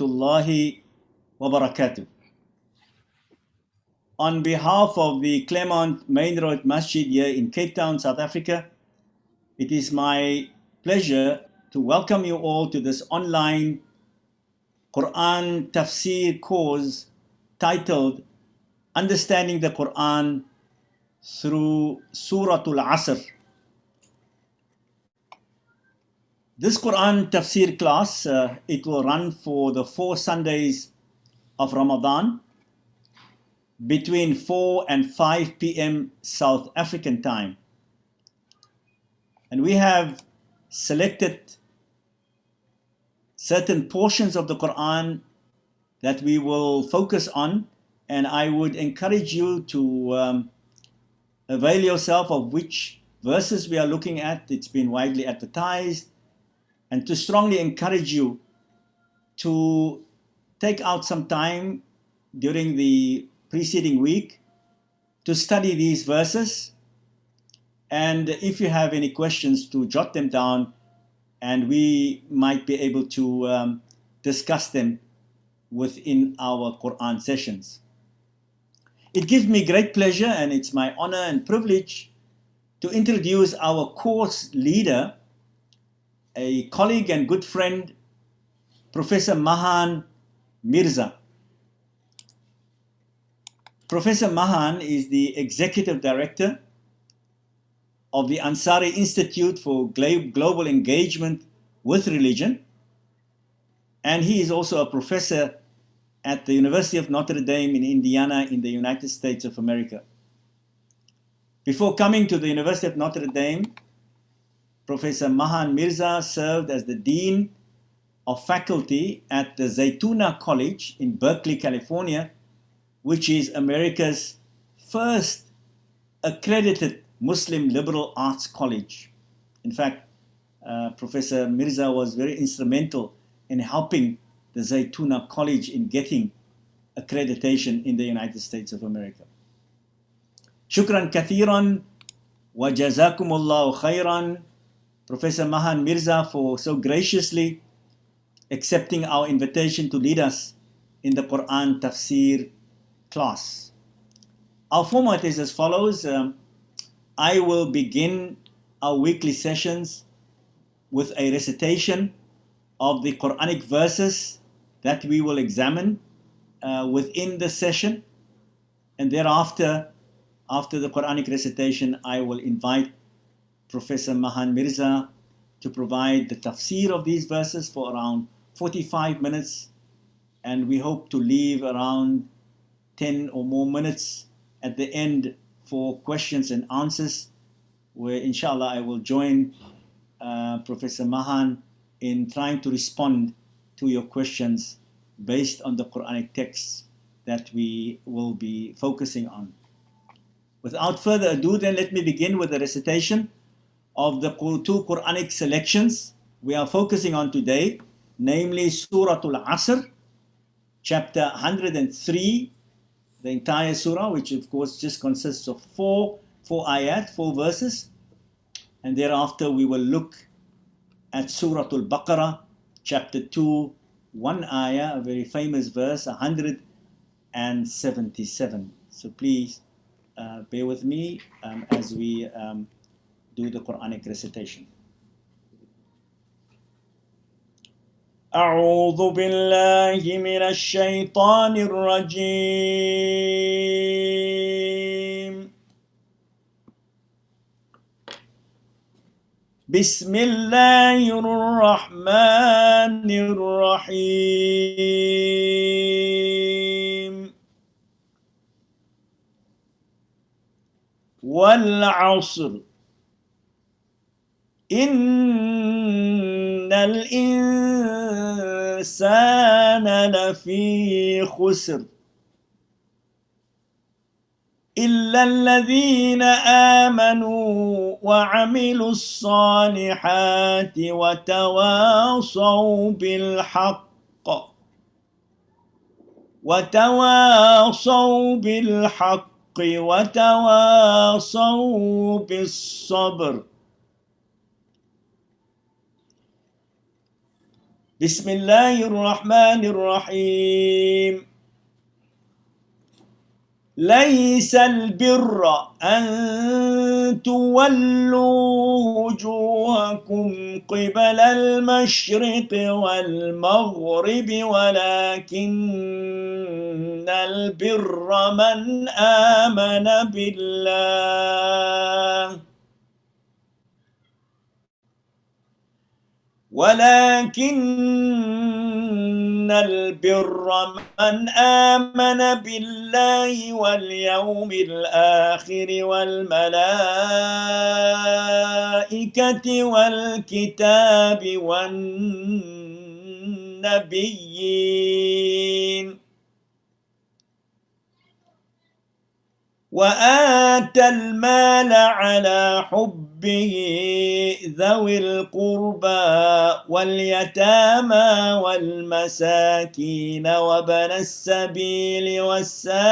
rahmatullahi wa barakatuh. On behalf of the Claremont Main Road Masjid here in Cape Town, South Africa, it is my pleasure to welcome you all to this online Quran Tafsir course titled Understanding the Quran through Surah Al Asr. This Quran Tafsir class, it will run for the 4 Sundays of Ramadan between 4 and 5 p.m. South African time. And we have selected certain portions of the Quran that we will focus on, and I would encourage you to avail yourself of which verses we are looking at. It's been widely advertised, and to strongly encourage you to take out some time during the preceding week to study these verses, and if you have any questions, to jot them down, and we might be able to discuss them within our Quran sessions. It gives me great pleasure, and it's my honor and privilege to introduce our course leader, a colleague and good friend, Professor Mahan Mirza. Professor Mahan is the Executive Director of the Ansari Institute for Global Engagement with Religion, and he is also a professor at the University of Notre Dame in Indiana in the United States of America. Before coming to the University of Notre Dame, Professor Mahan Mirza served as the Dean of Faculty at the Zaytuna College in Berkeley, California, which is America's first accredited Muslim liberal arts college. In fact, Professor Mirza was very instrumental in helping the Zaytuna College in getting accreditation in the United States of America. Shukran kathiran wa jazakumullahu khairan, Professor Mahan Mirza, for so graciously accepting our invitation to lead us in the Quran Tafsir class. Our format is as follows. I will begin our weekly sessions with a recitation of the Quranic verses that we will examine within the session, and thereafter, after the Quranic recitation, I will invite Professor Mahan Mirza to provide the tafsir of these verses for around 45 minutes, and we hope to leave around 10 or more minutes at the end for questions and answers, where inshallah I will join Professor Mahan in trying to respond to your questions based on the Quranic texts that we will be focusing on. Without further ado, then, let me begin with the recitation of the 2 Quranic selections we are focusing on today, namely Surah Al Asr, chapter 103, the entire surah, which of course just consists of 4 ayat, 4 verses, and thereafter we will look at Surah Al Baqarah, chapter 2, 1 ayah, a very famous verse, 177. So please bear with me as we do the Quranic recitation. أعوذ بالله من الشيطان الرجيم. بسم الله الرحمن الرحيم. والعصر إن الإنسان لفي خسر إلا الذين آمنوا وعملوا الصالحات وتواصوا بالحق وتواصوا بالصبر. بسم الله الرحمن الرحيم. ليس البر أن تولوا وجوهكم قبل المشرق والمغرب ولكن البر من آمن بالله من آمن بالله واليوم الآخر والملائكة والكتاب والنبيين وآتى المال على حبه ذوي القربى واليتامى والمساكين وابن السبيل والسائلين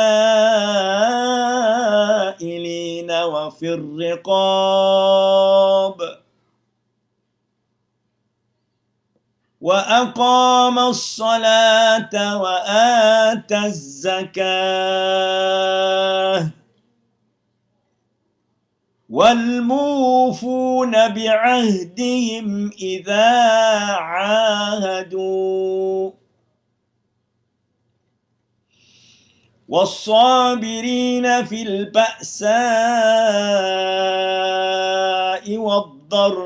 وفي الرقاب وأقام الصلاة وآتى الزكاة والموفون بعهدهم إذا عاهدوا والصابرين في البأساء والضراء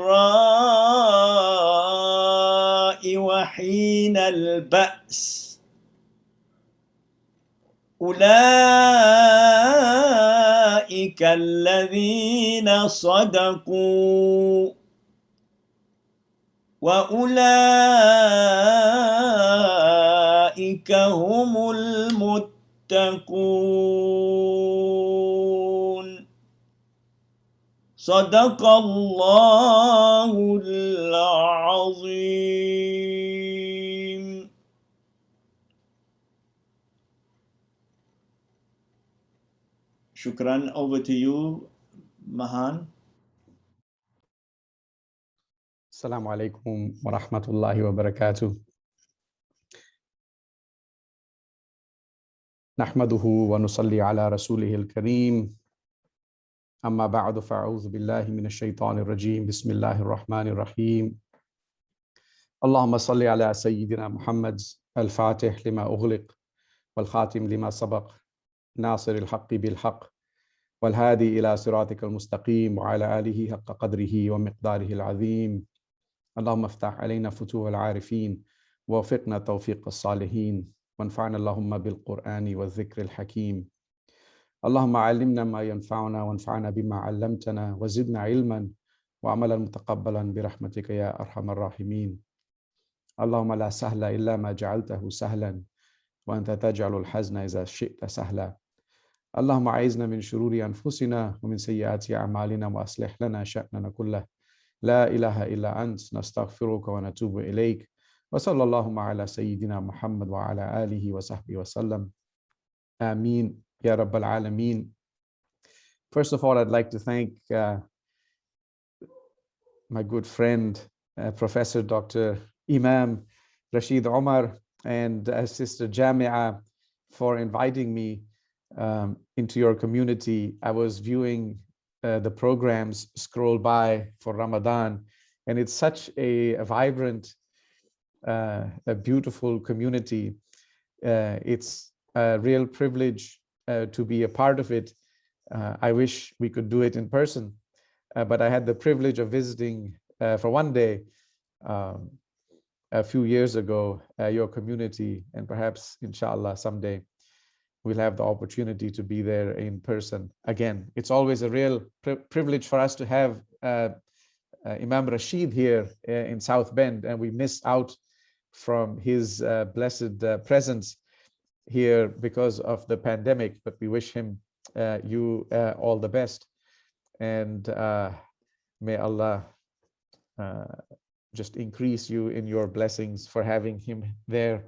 وحين البأس أولئك الذين صدقوا وأولئك هم المتقون. صدق الله العظيم. Shukran. Over to you, Mahan. Assalamu alaikum wa rahmatullahi wa barakatuh. Nahmaduhu wa nusalli ala rasulihi al-kareem. Amma ba'du fa'udhu billahi minash shaitanir rajim. Bismillahir rahmanir rahim. Allahumma salli ala sayyidina Muhammad al-Fatih lima ughliq wal khatim lima sabaq nasir al-haqqi bil haqq wal hadi ila siratikal mustaqim wa ala alihi haqqa qadrihi wa miqdarihi al-azim. اللهم افتح علينا فتوح العارفين ووفقنا توفيق الصالحين وانفعنا اللهم بالقرآن والذكر الحكيم. اللهم علمنا ما ينفعنا وانفعنا بما علمتنا وزدنا علما وعملا متقبلا برحمتك يا أرحم الراحمين. اللهم لا سهل إلا ما جعلته سهلا وأنت تجعل الحزن إذا شئت سهلا. اللهم أعذنا من شرور أنفسنا ومن سيئات أعمالنا وأصلح لنا شأننا كله. لا إله إلا أنت نستغفرك ونتوب إليك وصلى اللهم على سيدنا محمد وعلى آله وصحبه وسلم. Ameen Ya Rabbal Alameen. First of all, I'd like to thank my good friend, Professor Dr. Imam Rashied Omar and Sister Jamia for inviting me into your community. I was viewing the programs scroll by for Ramadan, and it's such a vibrant, a beautiful community. It's a real privilege to be a part of it. I wish we could do it in person, but I had the privilege of visiting for one day a few years ago your community, and perhaps inshallah someday we'll have the opportunity to be there in person again. It's always a real privilege for us to have Imam Rashied here in South Bend, and we missed out from his blessed presence here because of the pandemic, but we wish him all the best, and may Allah just increase you in your blessings for having him there.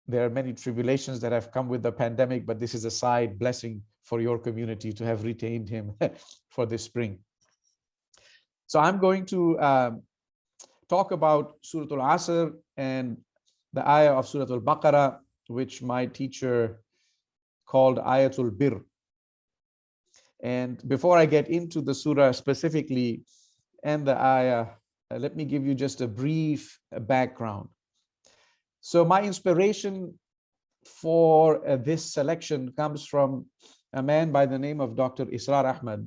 There are many tribulations that have come with the pandemic, but this is a side blessing for your community to have retained him for this spring. So I'm going to talk about Surah Al Asr and the ayah of Surah Al Baqarah, which my teacher called Ayatul Bir. And before I get into the surah specifically and the ayah, let me give you just a brief background. So my inspiration for this selection comes from a man by the name of Dr. Israr Ahmad.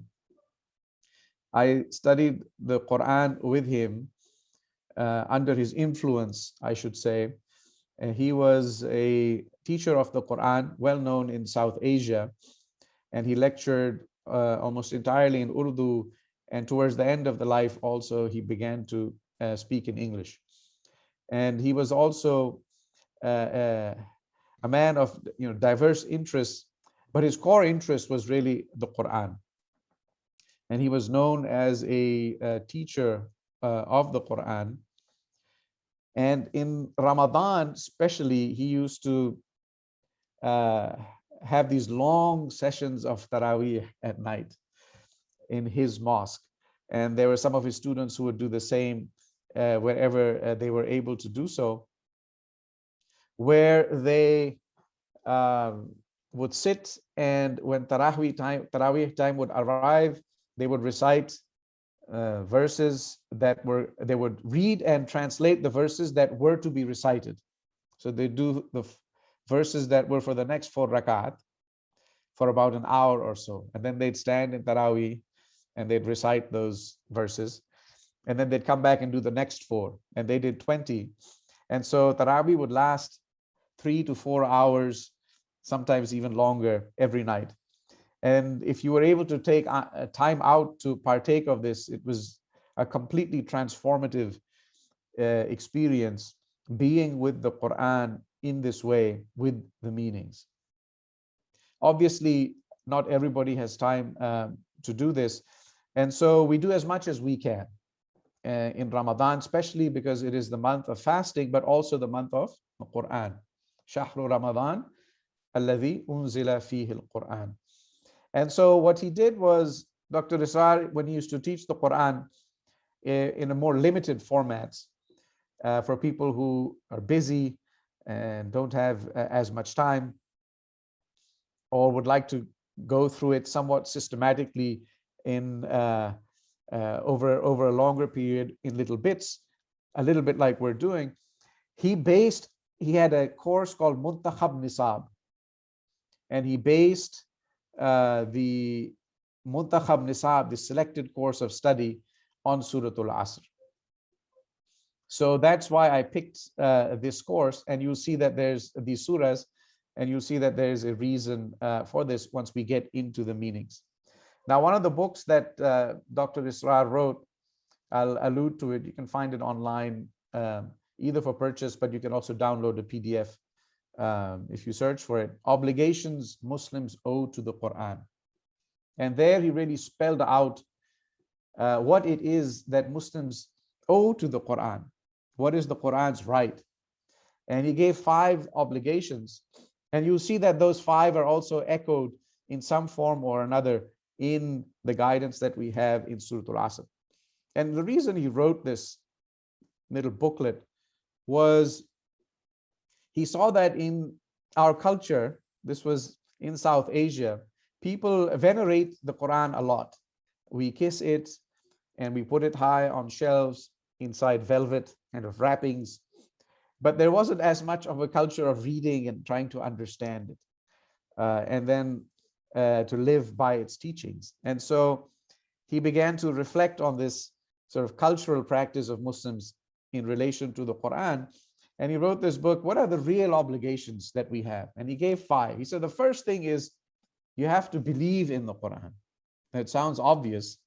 I studied the Quran with him under his influence, I should say. He was a teacher of the Quran, well known in South Asia, and he lectured almost entirely in Urdu, and towards the end of the life also he began to speak in English. And he was also a man of diverse interests, but his core interest was really the Quran. And he was known as a teacher of the Quran. And in Ramadan especially, he used to have these long sessions of Taraweeh at night in his mosque. And there were some of his students who would do the same wherever they were able to do so, where they would sit, and when Taraweeh time would arrive, they would recite verses that they would read and translate the verses that were to be recited. So they do the verses that were for the next 4 rakat for about an hour or so. And then they'd stand in Taraweeh and they'd recite those verses. And then they'd come back and do the next 4. And they did 20. And so Taraweeh would last 3 to 4 hours, sometimes even longer every night. And if you were able to take time out to partake of this, it was a completely transformative experience, being with the Quran in this way, with the meanings. Obviously, not everybody has time to do this. And so we do as much as we can in Ramadan, especially because it is the month of fasting, but also the month of the Quran. Shahru Ramadan, alladhi unzila fihi al-Quran. And so what he did was, Dr. Israr, when he used to teach the Quran in a more limited formats for people who are busy and don't have as much time, or would like to go through it somewhat systematically in over a longer period in little bits, a little bit like we're doing, he had a course called Muntakhab Nisab, and he based the Muntakhab Nisab, the selected course of study, on Surah Al Asr. So that's why I picked this course, and you'll see that there's these surahs, and you'll see that there's a reason for this once we get into the meanings. Now, one of the books that Dr. Israr wrote, I'll allude to it. You can find it online, either for purchase, but you can also download a PDF if you search for it. Obligations Muslims owe to the Quran. And there he really spelled out what it is that Muslims owe to the Quran. What is the Quran's right? And he gave 5 obligations. And you'll see that those 5 are also echoed in some form or another in the guidance that we have in Surah Al Asr. And the reason he wrote this little booklet was he saw that in our culture, this was in South Asia, people venerate the Quran a lot. We kiss it and we put it high on shelves inside velvet kind of wrappings. But there wasn't as much of a culture of reading and trying to understand it. And then to live by its teachings. And so he began to reflect on this sort of cultural practice of Muslims in relation to the Quran. And he wrote this book, what are the real obligations that we have? And he gave 5. He said, the first thing is you have to believe in the Quran. It sounds obvious,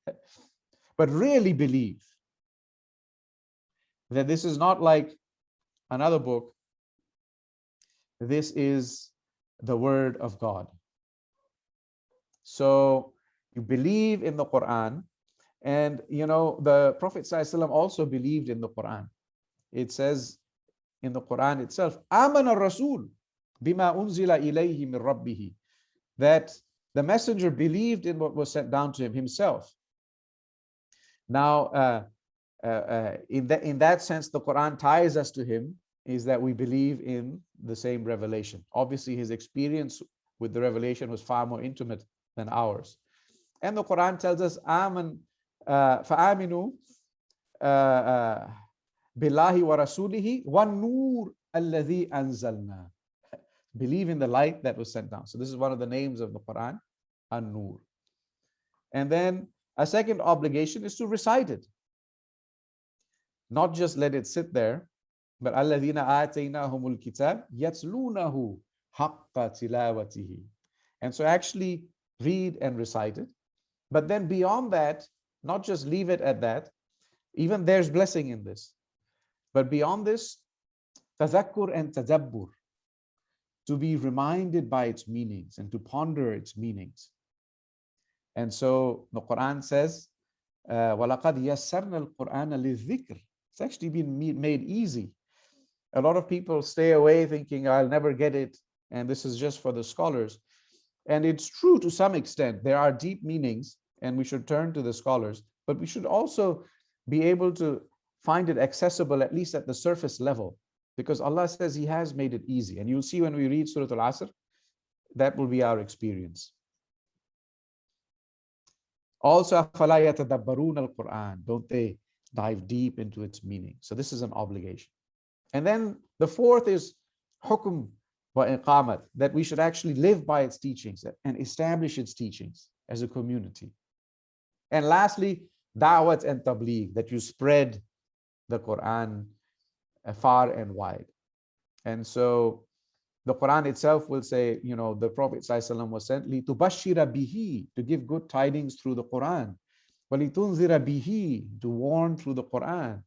but really believe that this is not like another book. This is the word of God. So you believe in the Quran, and the Prophet ﷺ also believed in the Quran. It says in the Quran itself, Amana Rasul bima unzila ilayhi min rabbihi, that the messenger believed in what was sent down to him himself. Now, in that sense, the Quran ties us to him, is that we believe in the same revelation. Obviously, his experience with the revelation was far more intimate than ours. And the Quran tells us, فَآمِنُوا billahi wa rasulihi wa nur alladhi anzalna. Believe in the light that was sent down. So this is one of the names of the Quran, An-Nur. And then a second obligation is to recite it. Not just let it sit there, but alladhina ataynahumul kitab yatslunahu haqqa tilawatihi. And so actually read and recite it. But then beyond that, not just leave it at that, even there's blessing in this. But beyond this, tazakkur and tadabbur, to be reminded by its meanings and to ponder its meanings. And so the Quran says, وَلَقَدْ يَسَّرْنَا الْقُرْآنَ لِلذِّكْرِ. It's actually been made easy. A lot of people stay away thinking, I'll never get it, and this is just for the scholars. And it's true to some extent. There are deep meanings, and we should turn to the scholars, but we should also be able to find it accessible, at least at the surface level, because Allah says He has made it easy. And you'll see when we read Surah Al Asr, that will be our experience. Also, أَفَلَا يَتَدَبَّرُونَ الْقُرْآنَ. Don't they dive deep into its meaning? So this is an obligation. And then the fourth is hukum wa iqamat, that we should actually live by its teachings and establish its teachings as a community. And lastly, da'wat and tabligh, that you spread the Quran far and wide. And so the Quran itself will say, you know, the Prophet ﷺ was sent لِتُبَشِّرَ بِهِ, to give good tidings through the Quran, وَلِتُنذِرَ بِهِ, to warn through the Quran,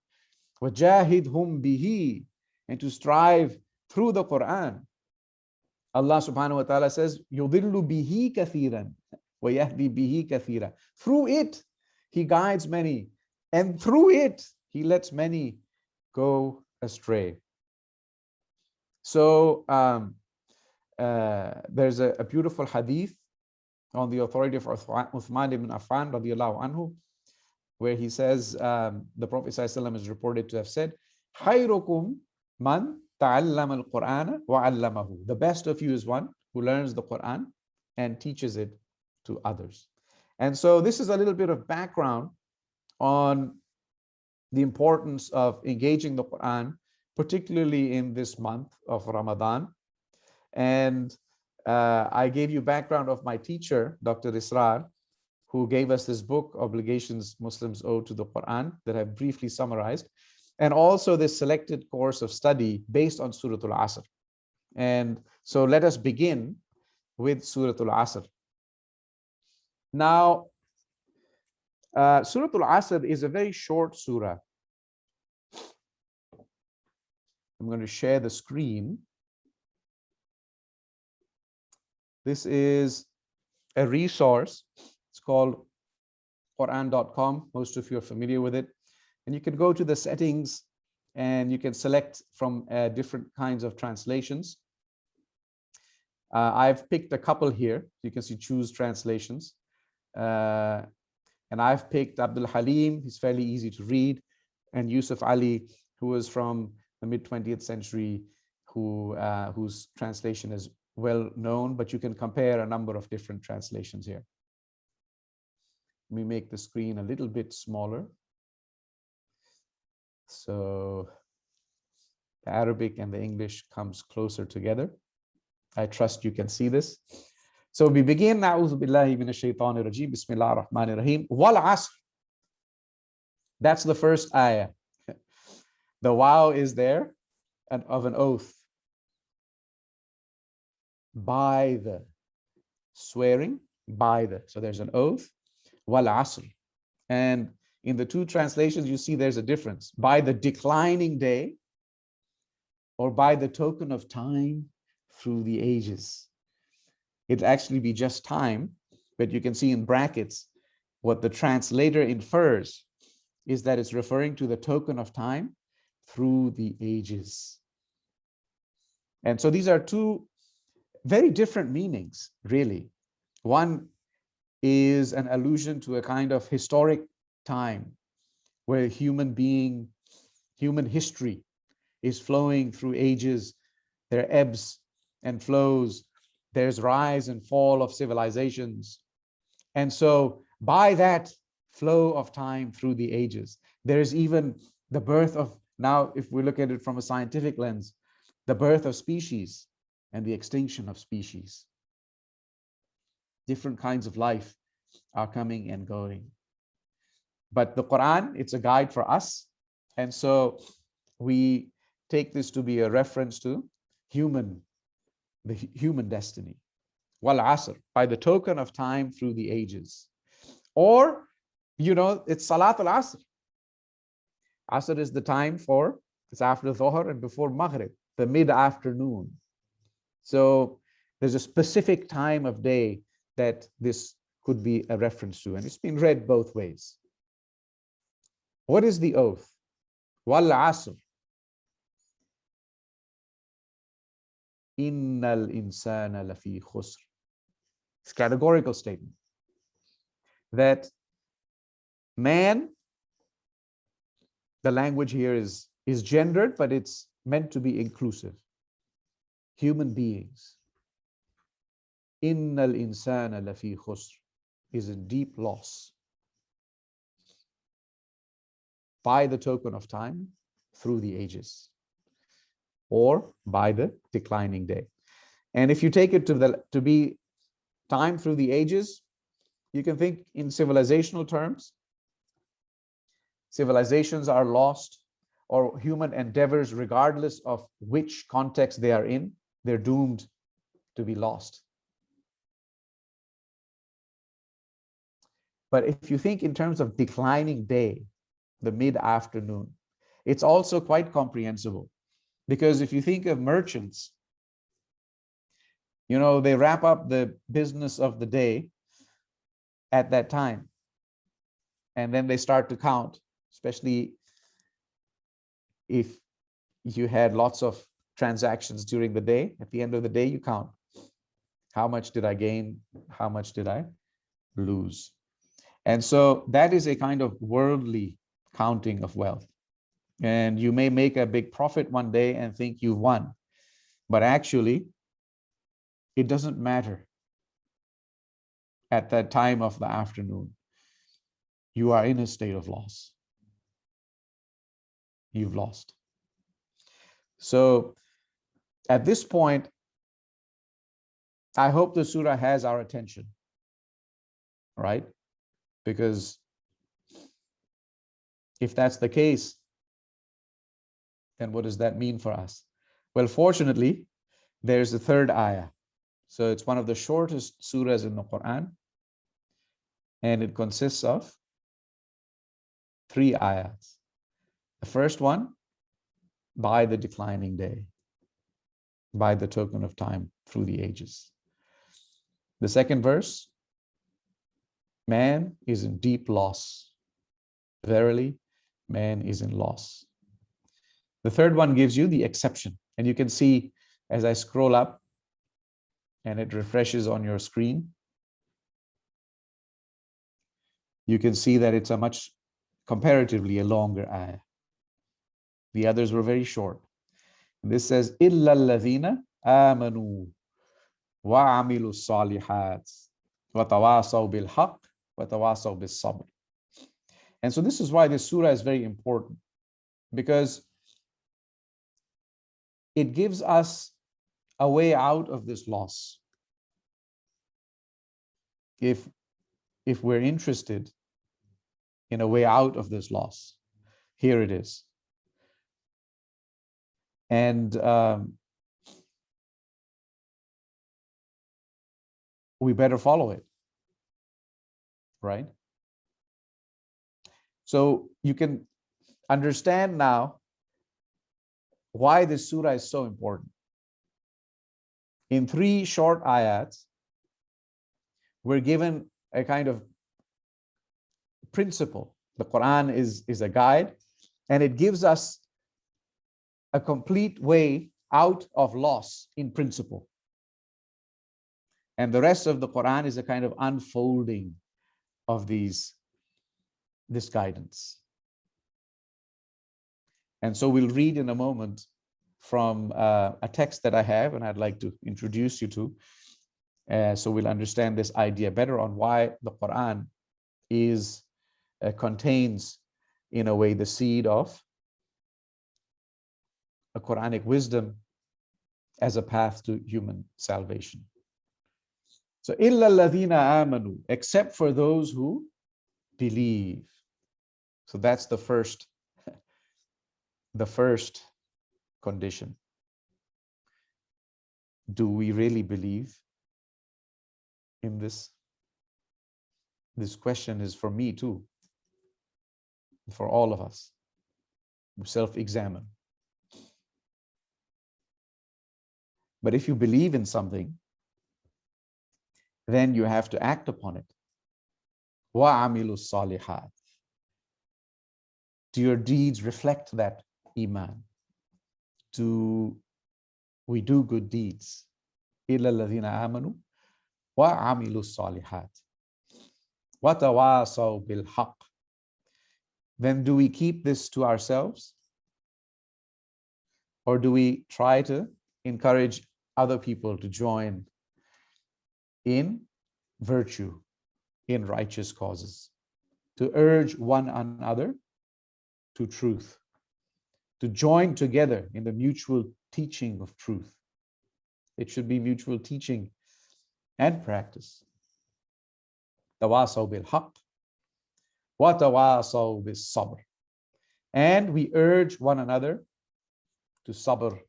وَجَاهِدْهُمْ بِهِ, and to strive through the Quran. Allah subhanahu wa ta'ala says, يُضِلُّ بِهِ كَثِيرًا وَيَهْدِي بِهِ كَثِيرًا. Through it, He guides many, and through it, He lets many go astray. So there's a beautiful hadith on the authority of Uthman ibn Affan radiallahu anhu, where he says, the Prophet ﷺ is reported to have said, خَيْرُكُمْ مَنْ تَعَلَّمَ الْقُرْآنَ وَعَلَّمَهُ. The best of you is one who learns the Quran and teaches it to others. And so this is a little bit of background on the importance of engaging the Quran, particularly in this month of Ramadan. And I gave you background of my teacher, Dr. Israr, who gave us this book, Obligations Muslims Owe to the Quran, that I've briefly summarized, and also this selected course of study based on Surah Al Asr. And so let us begin with Surah Al Asr. Now, Surah Al Asr is a very short surah. I'm going to share the screen. This is a resource. It's called Quran.com. Most of you are familiar with it. And you can go to the settings and you can select from different kinds of translations. I've picked a couple here. You can see choose translations. And I've picked Abdul Halim. He's fairly easy to read. And Yusuf Ali, who was from the mid-20th century, whose translation is well known, but you can compare a number of different translations here. Let me make the screen a little bit smaller. So the Arabic and the English comes closer together. I trust you can see this. So we begin, A'udhu billahi minash shaitanir rajim, Bismillahir Rahmanir Rahim, Wal Asr. That's the first ayah. The wow is there, and of an oath. By the, swearing by the. So there's an oath, Wal Asr. And in the two translations, you see there's a difference. By the declining day, or by the token of time through the ages. It'd actually be just time, but you can see in brackets, what the translator infers is that it's referring to the token of time through the ages. And so these are two very different meanings, really. One is an allusion to a kind of historic time where human history is flowing through ages. There are ebbs and flows. There's rise and fall of civilizations. And so by that flow of time through the ages, there's even the birth of, now if we look at it from a scientific lens, the birth of species and the extinction of species. Different kinds of life are coming and going. But the Quran, it's a guide for us. And so we take this to be a reference to the human destiny. Wal Asr, by the token of time through the ages. Or, it's Salat Al Asr. Asr is the time it's after Dhuhr and before Maghrib, the mid-afternoon. So there's a specific time of day that this could be a reference to, and it's been read both ways. What is the oath? Wal Asr. Innal insana lafi khusr. It's a categorical statement that man, the language here is gendered, but it's meant to be inclusive. Human beings. Innal insana lafi khusr, is in deep loss by the token of time through the ages, or by the declining day. And if you take it to be time through the ages, you can think in civilizational terms. Civilizations are lost, or human endeavors, regardless of which context they are in, they're doomed to be lost. But if you think in terms of declining day, the mid-afternoon, it's also quite comprehensible. Because if you think of merchants, they wrap up the business of the day at that time. And then they start to count, especially if you had lots of transactions during the day. At the end of the day, you count. How much did I gain? How much did I lose? And so that is a kind of worldly counting of wealth. And you may make a big profit one day and think you won. But actually, it doesn't matter at that time of the afternoon. You are in a state of loss. You've lost. So at this point, I hope the surah has our attention, right? Because if that's the case, then what does that mean for us? Well, fortunately, there's the third ayah. So it's one of the shortest surahs in the Quran. And it consists of 3 ayats. The first one, by the declining day, by the token of time through the ages. The second verse, man is in deep loss. Verily, man is in loss. The third one gives you the exception. And you can see as I scroll up and it refreshes on your screen, you can see that it's comparatively a longer ayah. The others were very short. And this says, إِلَّا الَّذِينَ آمَنُوا وَعَمِلُوا الصَّالِحَاتِ وَتَوَاصَوْا بِالْحَقِّ وَتَوَاصَوْا بِالصَّبْرِ. And so this is why this surah is very important, because it gives us a way out of this loss. If we're interested in a way out of this loss, here it is. And we better follow it, right? So you can understand now why this surah is so important. In 3 short ayats, we're given a kind of principle. The Quran is a guide, and it gives us a complete way out of loss in principle. And the rest of the Quran is a kind of unfolding of this guidance. And so we'll read in a moment from a text that I have, and I'd like to introduce you to, so we'll understand this idea better on why the Quran is contains, in a way, the seed of a Quranic wisdom as a path to human salvation. So, إِلَّا الَّذِينَ آمَنُوا, except for those who believe. So that's the first condition. Do we really believe in this? This question is for me too, for all of us. Self-examine. But if you believe in something, then you have to act upon it. وَعَمِلُوا الصَّالِحَاتِ. Do your deeds reflect that iman? Do we do good deeds? إِلَّا الَّذِينَ آمَنُوا وَعَمِلُوا الصَّالِحَاتِ وَتَوَاصَوْا بِالْحَقِّ. Then do we keep this to ourselves? Or do we try to encourage other people to join in virtue, in righteous causes, to urge one another to truth, to join together in the mutual teaching of truth? It should be mutual teaching and practice. Tawasaw bil haqq wa tawasaw bis sabr. And we urge one another to sabr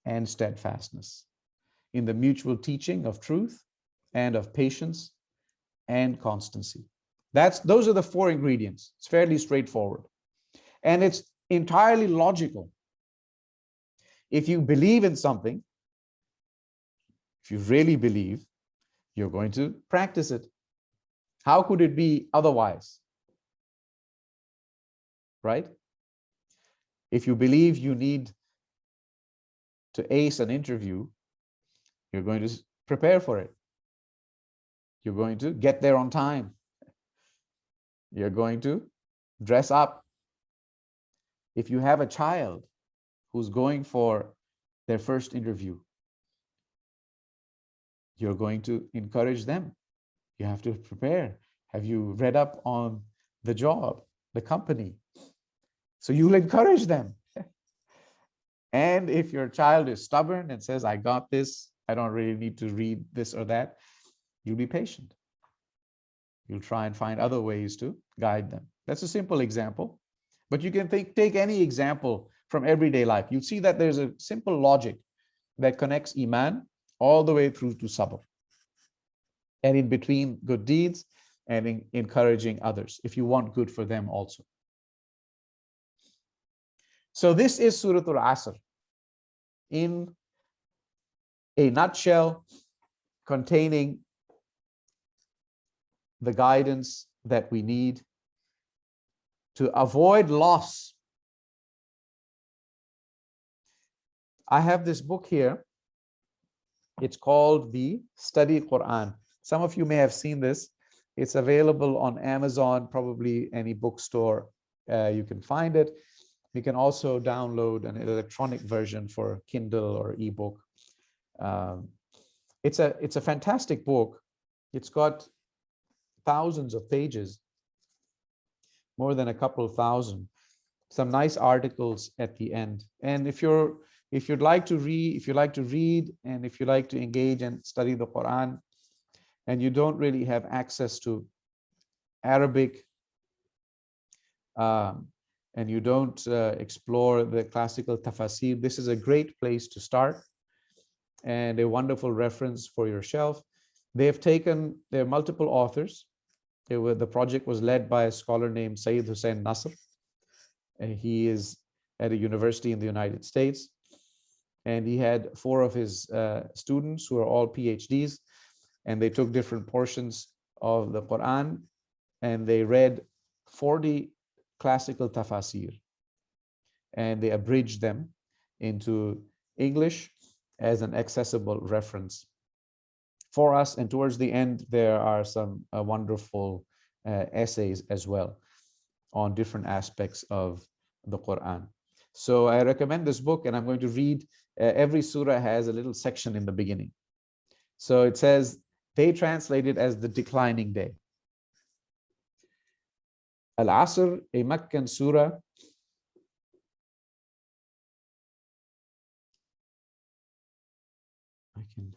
and steadfastness in the mutual teaching of truth and of patience and constancy. Those are the four ingredients. It's fairly straightforward. And it's entirely logical. If you believe in something, if you really believe, you're going to practice it. How could it be otherwise? Right? If you believe you need to ace an interview, you're going to prepare for it. You're going to get there on time. You're going to dress up. If you have a child who's going for their first interview, you're going to encourage them. You have to prepare. Have you read up on the job, the company? So you'll encourage them. And if your child is stubborn and says, I got this, I don't really need to read this or that, you'll be patient. You'll try and find other ways to guide them. That's a simple example. But you can take any example from everyday life. You'll see that there's a simple logic that connects iman all the way through to sabr. And in between good deeds and encouraging others, if you want good for them also. So this is Surah Al Asr in a nutshell, containing the guidance that we need to avoid loss. I have this book here. It's called the Study Quran. Some of you may have seen this. It's available on Amazon, probably any bookstore. You can find it. You can also download an electronic version for Kindle or ebook. It's a fantastic book. It's got thousands of pages, more than a couple thousand. Some nice articles at the end. And if you'd like to read, and if you like to engage and study the Quran, and you don't really have access to Arabic, and you don't explore the classical tafasir, this is a great place to start and a wonderful reference for your shelf. There are multiple authors. The project was led by a scholar named Sayyid Hussein Nasr. And he is at a university in the United States. And he had 4 of his students who are all PhDs. And they took different portions of the Quran and they read 40 classical tafasir. And they abridged them into English as an accessible reference for us. And towards the end, there are some wonderful essays as well on different aspects of the Quran. So I recommend this book, and I'm going to read. Every surah has a little section in the beginning. So it says, they translate it as the declining day. Al Asr, a Meccan surah. I can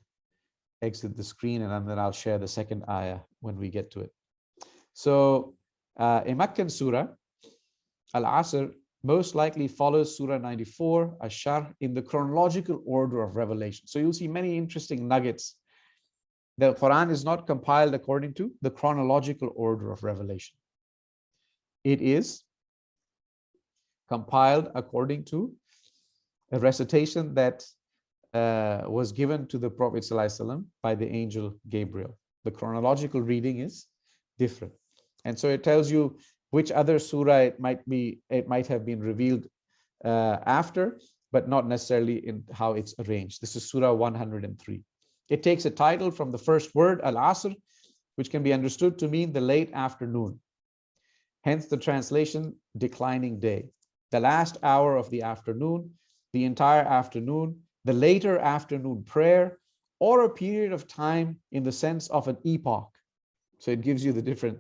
exit the screen and then I'll share the second ayah when we get to it. So a Meccan surah, Al Asr, most likely follows Surah 94, Ash-Sharh, in the chronological order of revelation. So you'll see many interesting nuggets. The Quran is not compiled according to the chronological order of revelation. It is compiled according to a recitation that was given to the Prophet ﷺ by the angel Gabriel. The chronological reading is different. And so it tells you which other surah it might have been revealed after, but not necessarily in how it's arranged. This is Surah 103. It takes a title from the first word, Al Asr, which can be understood to mean the late afternoon. Hence the translation, declining day. The last hour of the afternoon, the entire afternoon, the later afternoon prayer, or a period of time in the sense of an epoch. So it gives you the different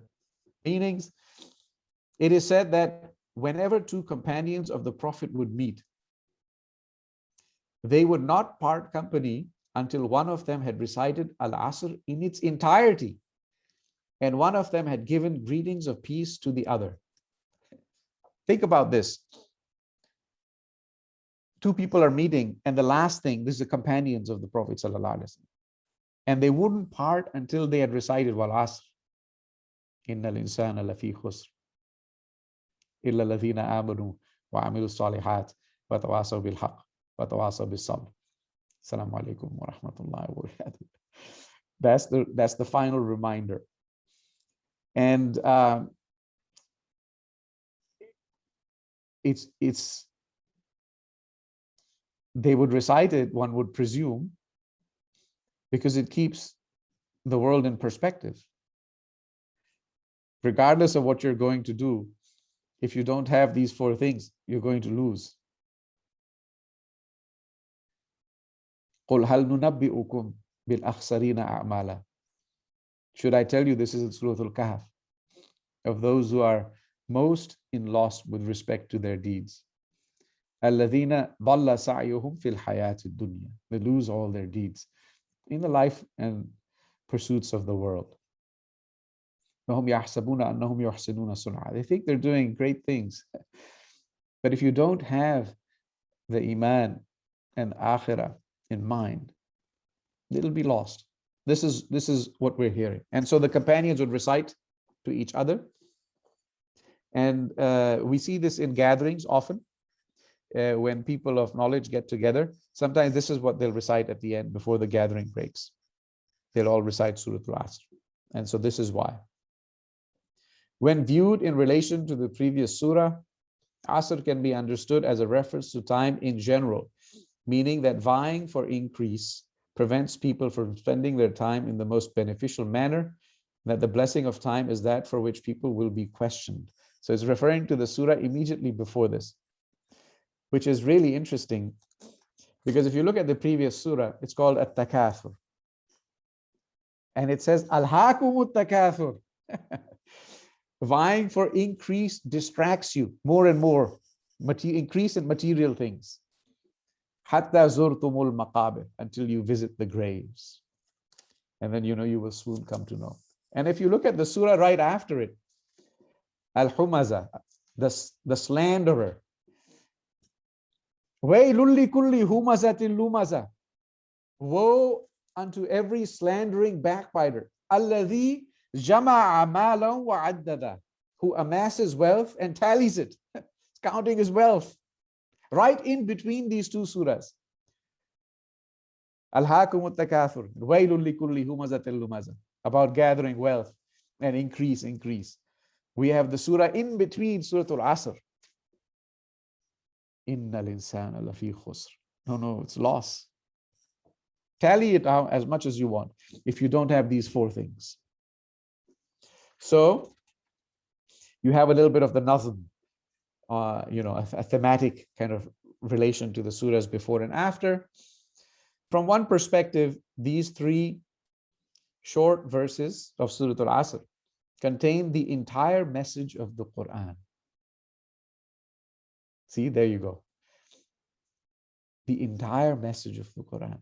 meanings. It is said that whenever two companions of the Prophet would meet, they would not part company until one of them had recited Al Asr in its entirety, and one of them had given greetings of peace to the other. Think about this. Two people are meeting, and the last thing, this is the companions of the Prophet ﷺ, and they wouldn't part until they had recited Wal Asr. Innal insana lafi khusr illa alladhina amanu wa amilu salihat wa tawasaw bil haqq wa tawasaw bis sabr. Assalamu alaikum wa rahmatullahi wa barakatuh. That's the final reminder. And it's they would recite it, one would presume, because it keeps the world in perspective. Regardless of what you're going to do, if you don't have these four things, you're going to lose. قُلْ هَلْ نُنَبِّئُكُمْ بِالْأَخْسَرِينَ أَعْمَالًا. Should I tell you, this is in Surah Al Kahf, of those who are most in loss with respect to their deeds. الَّذِينَ ضَلَّ سَعْيُهُمْ فِي الْحَيَاةِ الدُّنْيَا. They lose all their deeds in the life and pursuits of the world. وَهُمْ يَحْسَبُونَ أَنَّهُمْ يُحْسِنُونَ صُنْعًا. They think they're doing great things. But if you don't have the Iman and Akhirah in mind, it'll be lost. This is what we're hearing. And so the companions would recite to each other. And we see this in gatherings often. When people of knowledge get together, sometimes this is what they'll recite at the end before the gathering breaks. They'll all recite Surah Al Asr. And so this is why. When viewed in relation to the previous surah, Asr can be understood as a reference to time in general, meaning that vying for increase prevents people from spending their time in the most beneficial manner, that the blessing of time is that for which people will be questioned. So it's referring to the surah immediately before this, which is really interesting, because if you look at the previous surah, it's called At-Takathur. And it says, Alhaakumut Takathur. Vying for increase distracts you more and more, increase in material things. Hatta zurtumul maqabir, until you visit the graves. And then you will soon come to know. And if you look at the surah right after it, Al-Humaza, the slanderer. Waylul likulli humazatin lumaza. Woe unto every slandering backbiter. Alladhi jama'a malan wa addada. Who amasses wealth and tallies it. It's counting his wealth. Right in between these two surahs. Alhaakumut takathur. Waylul likulli humazatin lumaza. About gathering wealth and increase. We have the surah in between Surah Al Asr. Innal insana lafi khusr. No, it's loss. Tally it out as much as you want if you don't have these four things. So you have a little bit of the nazm a thematic kind of relation to the surahs before and after. From one perspective, these three short verses of Surah Al Asr contain the entire message of the Quran. See, there you go. The entire message of the Quran.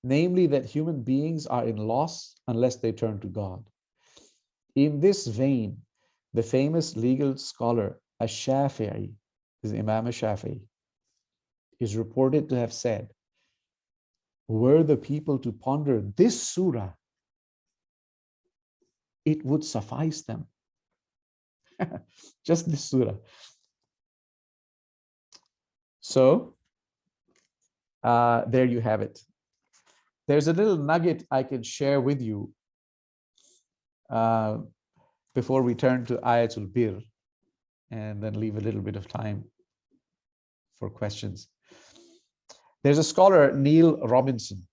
Namely, that human beings are in loss unless they turn to God. In this vein, the famous legal scholar Ash-Shafi'i, is Imam Ash-Shafi'i, is reported to have said, were the people to ponder this surah, it would suffice them. Just this surah. So, there you have it. There's a little nugget I can share with you before we turn to Ayatul Bir, and then leave a little bit of time for questions. There's a scholar, Neil Robinson.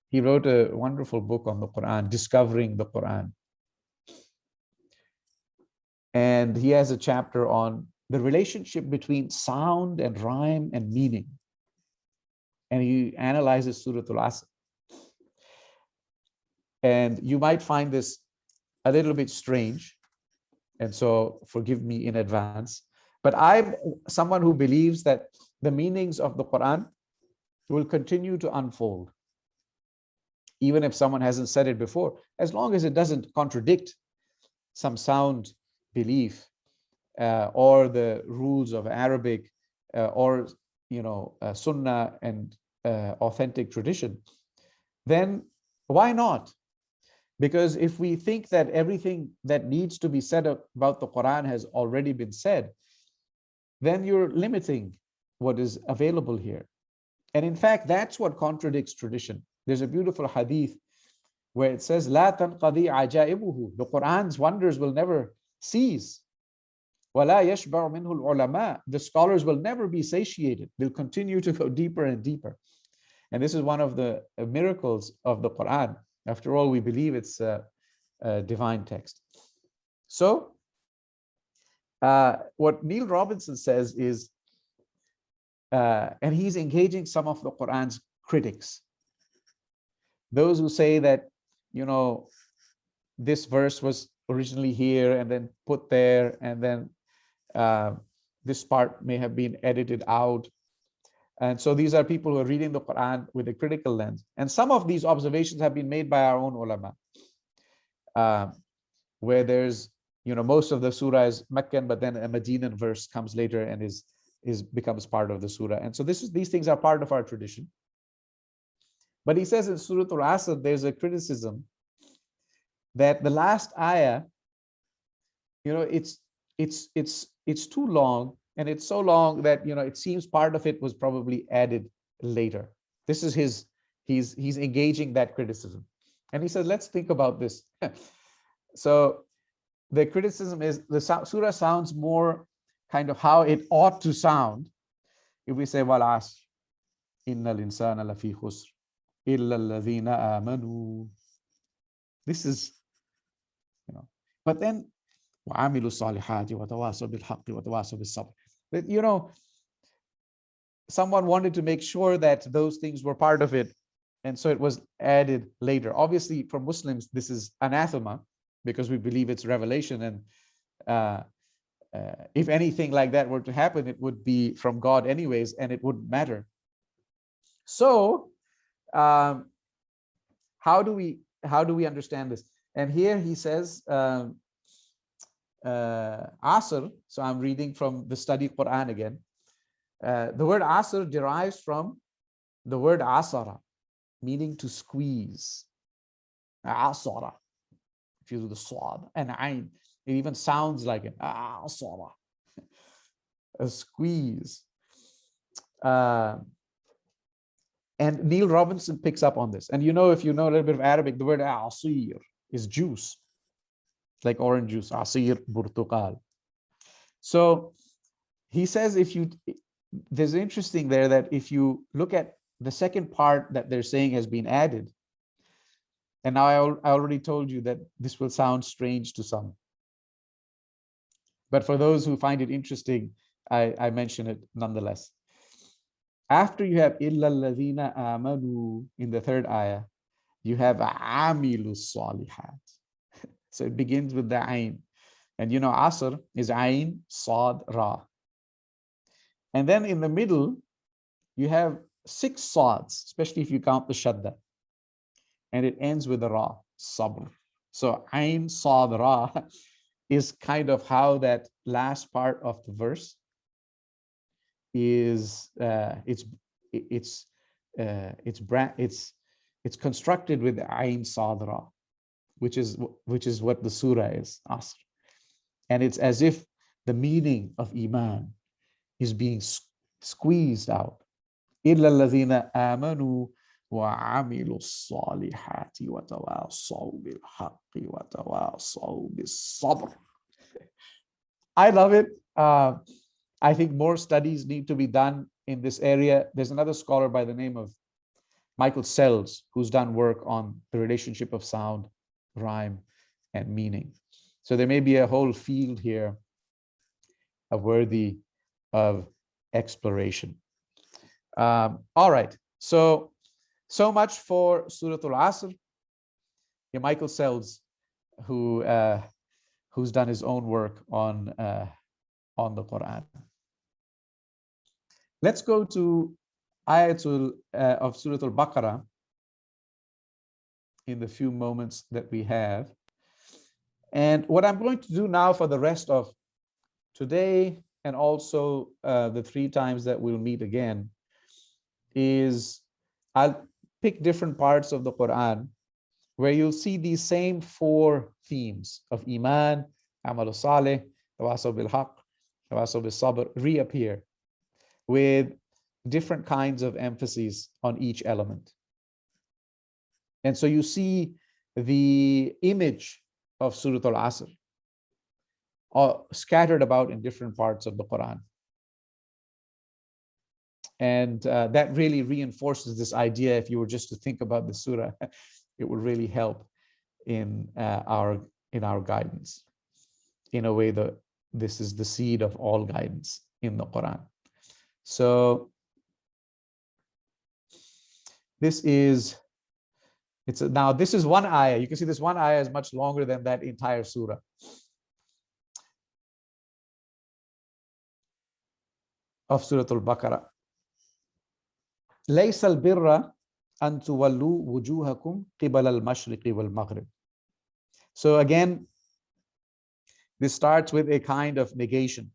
He wrote a wonderful book on the Quran, Discovering the Quran. And he has a chapter on the relationship between sound and rhyme and meaning. And he analyzes Surah Al Asr. And you might find this a little bit strange, and so forgive me in advance. But I'm someone who believes that the meanings of the Quran will continue to unfold, even if someone hasn't said it before, as long as it doesn't contradict some sound belief or the rules of Arabic or Sunnah and authentic tradition. Then why not? Because if we think that everything that needs to be said about the Quran has already been said, then you're limiting what is available here. And in fact, that's what contradicts tradition. There's a beautiful hadith where it says, "La tanqadi ajaibuhu." The Quran's wonders will never cease. وَلَا يَشْبَعُ مِنْهُ الْعُلَمَاء. The scholars will never be satiated. They'll continue to go deeper and deeper. And this is one of the miracles of the Quran. After all, we believe it's a divine text. So, what Neil Robinson says is, and he's engaging some of the Quran's critics, those who say that, this verse was originally here and then put there, and then this part may have been edited out. And so these are people who are reading the Quran with a critical lens. And some of these observations have been made by our own ulama, where there's, most of the surah is Meccan, but then a Medinan verse comes later and becomes part of the surah. And so these things are part of our tradition. But he says in Surah Al Asr, there's a criticism that the last ayah, it's too long, and it's so long that it seems part of it was probably added later. This is he's engaging that criticism, and he says, let's think about this. So the criticism is the surah sounds more kind of how it ought to sound if we say, "Wal asr, innal insana lafi khusr illa alladhina amanu." This is, but then وَعَمِلُوا الصَّالِحَاتِ وَتَوَاصَوْا بِالْحَقِّ وَتَوَاصَوْا بِالصَّبْرِ. Someone wanted to make sure that those things were part of it, and so it was added later. Obviously, for Muslims, this is anathema, because we believe it's revelation, and if anything like that were to happen, it would be from God anyways, and it wouldn't matter. So, how do we understand this? And here he says, Asr, so I'm reading from the study Quran again. The word Asr derives from the word Asara, meaning to squeeze. Asara. If you do the Sad and Ain, it even sounds like it. Asara. A squeeze. And Neil Robinson picks up on this. And if you know a little bit of Arabic, the word Asir is juice, like orange juice, asir, burtuqal. So he says, there's interesting there that if you look at the second part that they're saying has been added, and now I already told you that this will sound strange to some. But for those who find it interesting, I mention it nonetheless. After you have إِلَّا الَّذِينَ آمَنُوا in the third ayah, you have عَمِلُوا الصَّالِحَاتِ. So it begins with the Ain. And you know, Asr is Ain, Sad, Ra. And then in the middle, you have 6 Sads, especially if you count the Shadda. And it ends with the Ra, Sabr. So Ain, Sad, Ra is kind of how that last part of the verse is. It's constructed with Ain, Sad, Ra, which is what the surah is, Asr. And it's as if the meaning of Iman is being squeezed out. إِلَّا الَّذِينَ آمَنُوا وَعَمِلُوا الصَّالِحَاتِ وَتَوَاصَوْا بِالْحَقِّ وَتَوَاصَوْا بِالصَّبْرِ. I love it. I think more studies need to be done in this area. There's another scholar by the name of Michael Sells who's done work on the relationship of sound, rhyme, and meaning. So there may be a whole field here worthy of exploration. All right, so much for Surah Al Asr. Yeah, Michael Sells, who's done his own work on the Quran. Let's go to ayatul of Surah Al Baqarah in the few moments that we have. And what I'm going to do now for the rest of today and also the 3 times that we'll meet again is I'll pick different parts of the Quran where you'll see these same 4 themes of Iman, Amal Saleh, Tawasaw bil Haqq, Tawasaw bil Sabr reappear with different kinds of emphases on each element. And so you see the image of Surah Al Asr scattered about in different parts of the Quran. And that really reinforces this idea. If you were just to think about the surah, it would really help in our guidance. In a way, that this is the seed of all guidance in the Quran. So this is one ayah. You can see this one ayah is much longer than that entire surah. Of Surah Al Baqarah. لَيْسَ الْبِرَّ أَن تُوَلُّوا وُجُوهَكُمْ قِبَلَ الْمَشْرِقِ وَالْمَغْرِبِ. So again, this starts with a kind of negation.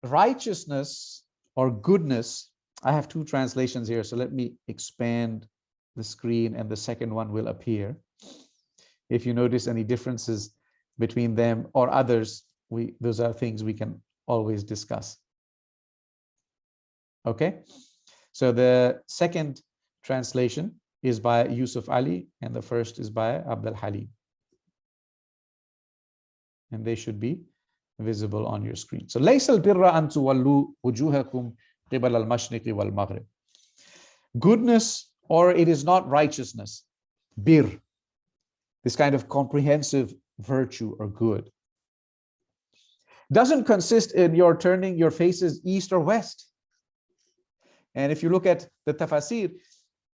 Righteousness or goodness, I have 2 translations here, so let me expand the screen and the second one will appear. If you notice any differences between them or others, those are things we can always discuss. Okay, so the second translation is by Yusuf Ali and the first is by Abdul Halim. And they should be visible on your screen. So لَيْسَ الْبِرَّ أَن تُوَلُّوا وُجُوهَكُمْ قِبَلَ الْمَشْرِقِ وَالْمَغْرِبِ. Goodness, or it is not righteousness, bir, this kind of comprehensive virtue or good, doesn't consist in your turning your faces east or west. And if you look at the tafasir,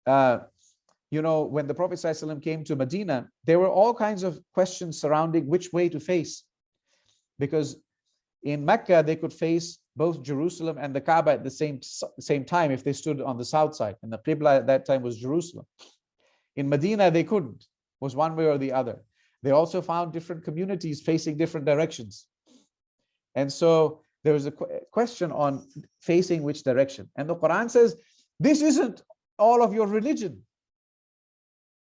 when the Prophet ﷺ came to Medina, there were all kinds of questions surrounding which way to face. Because in Mecca, they could face both Jerusalem and the Kaaba at the same time if they stood on the south side. And the Qibla at that time was Jerusalem. In Medina, they couldn't. It was one way or the other. They also found different communities facing different directions. And so there was a question on facing which direction. And the Quran says, this isn't all of your religion.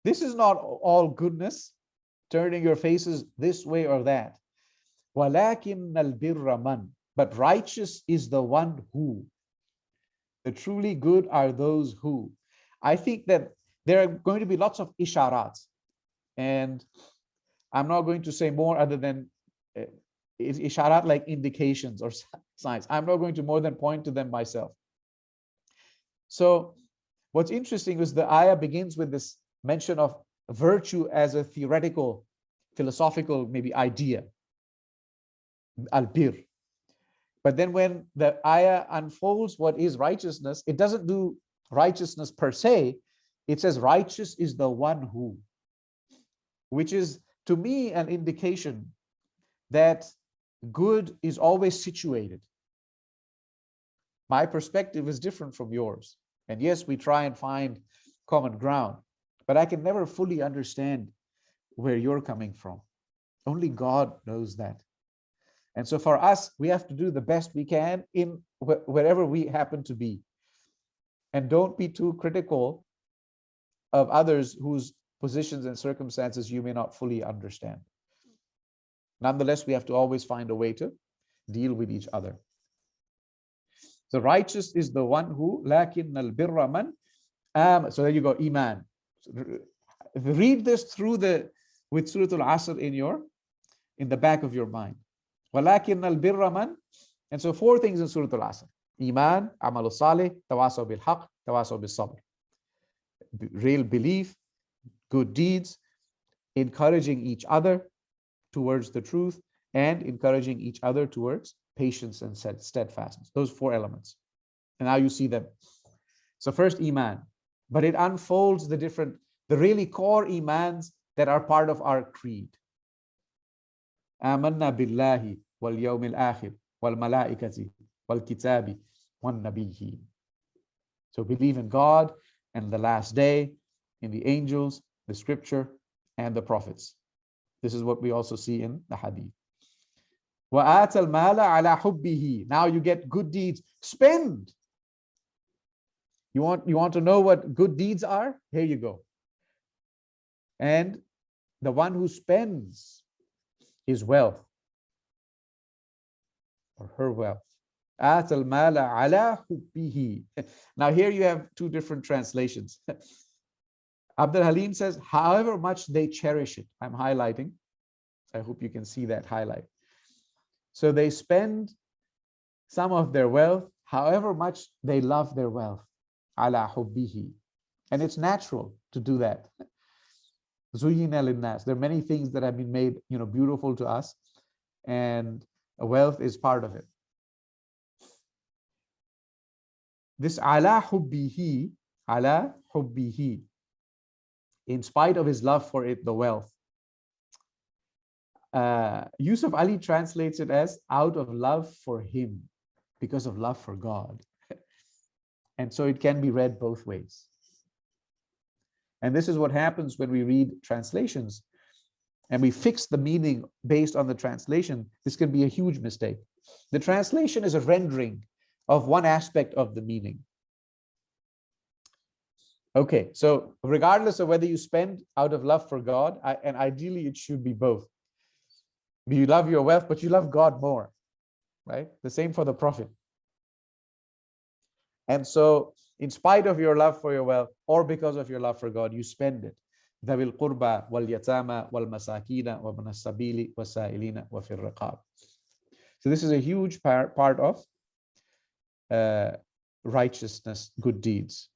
This is not all goodness, turning your faces this way or that. وَلَكِنَّ الْبِرَّ مَنْ. But righteous is the one who. The truly good are those who. I think that there are going to be lots of isharat. And I'm not going to say more other than isharat, like indications or signs. I'm not going to more than point to them myself. So what's interesting is the ayah begins with this mention of virtue as a theoretical, philosophical, maybe idea. al-bir. But then when the ayah unfolds what is righteousness, it doesn't do righteousness per se. It says righteous is the one who, which is to me an indication that good is always situated. My perspective is different from yours. And yes, we try and find common ground, but I can never fully understand where you're coming from. Only God knows that. And so for us, we have to do the best we can in wherever we happen to be. And don't be too critical of others whose positions and circumstances you may not fully understand. Nonetheless, we have to always find a way to deal with each other. The righteous is the one who, lakin al-birra man. So there you go, Iman. Read this through with Surah Al Asr in the back of your mind. Walakin al-birra man. And so 4 things in Surah Al Asr: Iman, amal salih, tawasaw bil haqq, tawasaw bil sabr. Real belief, good deeds, encouraging each other towards the truth, and encouraging each other towards patience and steadfastness. Those 4 elements. And now you see them. So first, Iman. But it unfolds the really core Imans that are part of our creed. Amanna billahi wal yawmil akhir wal malaikati wal kitabi wal nabiyyin. So believe in God and the last day, in the angels, the scripture, and the prophets. This is what we also see in the hadith. وَآتَ الْمَالَ عَلَى حُبِّهِ. Now you get good deeds. Spend. You want to know what good deeds are? Here you go. And the one who spends his wealth or her wealth. آتَ الْمَالَ عَلَى حُبِّهِ. Now here you have 2 different translations. Abdul Halim says, however much they cherish it. I'm highlighting. I hope you can see that highlight. So they spend some of their wealth, however much they love their wealth. Ala hubbihi. And it's natural to do that. Zuyyina linnas. There are many things that have been made, beautiful to us, and wealth is part of it. This ala hubbihi, in spite of his love for it, the wealth. Yusuf Ali translates it as out of love for him, because of love for God. And so it can be read both ways. And this is what happens when we read translations and we fix the meaning based on the translation. This can be a huge mistake. The translation is a rendering of one aspect of the meaning. Okay, so regardless of whether you spend out of love for God, and ideally it should be both. You love your wealth, but you love God more, right? The same for the Prophet. And so, in spite of your love for your wealth, or because of your love for God, you spend it. ذَوِي الْقُرْبَى وَالْيَتَامَى وَالْمَسَاكِينَ وَابْنَ السَّبِيلِ وَالسَّائِلِينَ وَفِي الرِّقَابِ. So this is a huge part of righteousness, good deeds,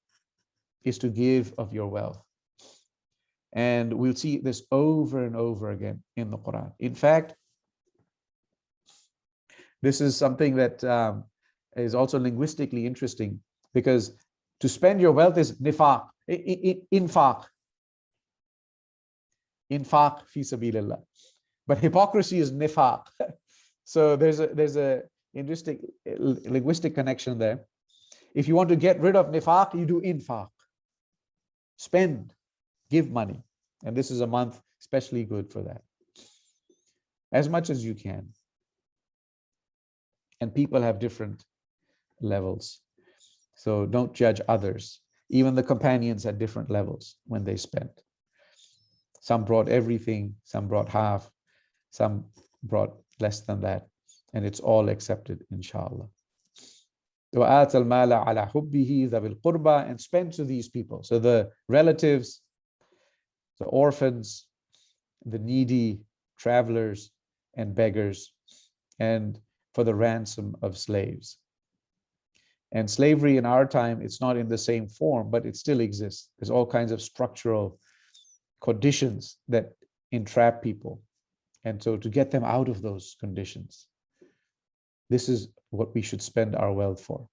is to give of your wealth. And we'll see this over and over again in the Quran. In fact, this is something that is also linguistically interesting, because to spend your wealth is nifaq, infaq fi sabilillah. But hypocrisy is nifaq. So there's a interesting linguistic connection there. If you want to get rid of nifaq, you do infaq. Spend, give money. And this is a month especially good for that. As much as you can. And people have different levels. So don't judge others. Even the companions had different levels when they spent. Some brought everything, some brought half, some brought less than that. And it's all accepted, inshallah. وَآتَ الْمَالَ عَلَى حُبِّهِ ذَوِي الْقُرْبَى. And spend to these people. So the relatives, the orphans, the needy, travelers, and beggars, and for the ransom of slaves. And slavery in our time, it's not in the same form, but it still exists. There's all kinds of structural conditions that entrap people. And so to get them out of those conditions, This is what we should spend our wealth for.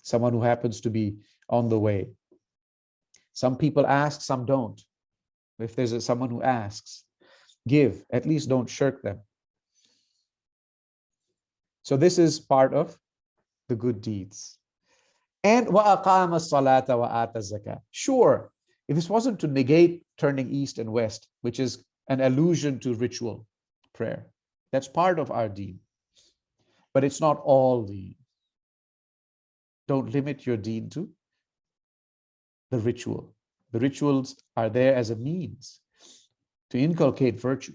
Someone who happens to be on the way. Some people ask, some don't. If there's someone who asks, give, at least don't shirk them. So this is part of the good deeds. And وَأَقَامَ الصَّلَاةَ وَآتَ الزَّكَاةَ. Sure, if this wasn't to negate turning east and west, which is an allusion to ritual prayer, that's part of our deen. But it's not all deen. Don't limit your deen to the ritual. The rituals are there as a means to inculcate virtue.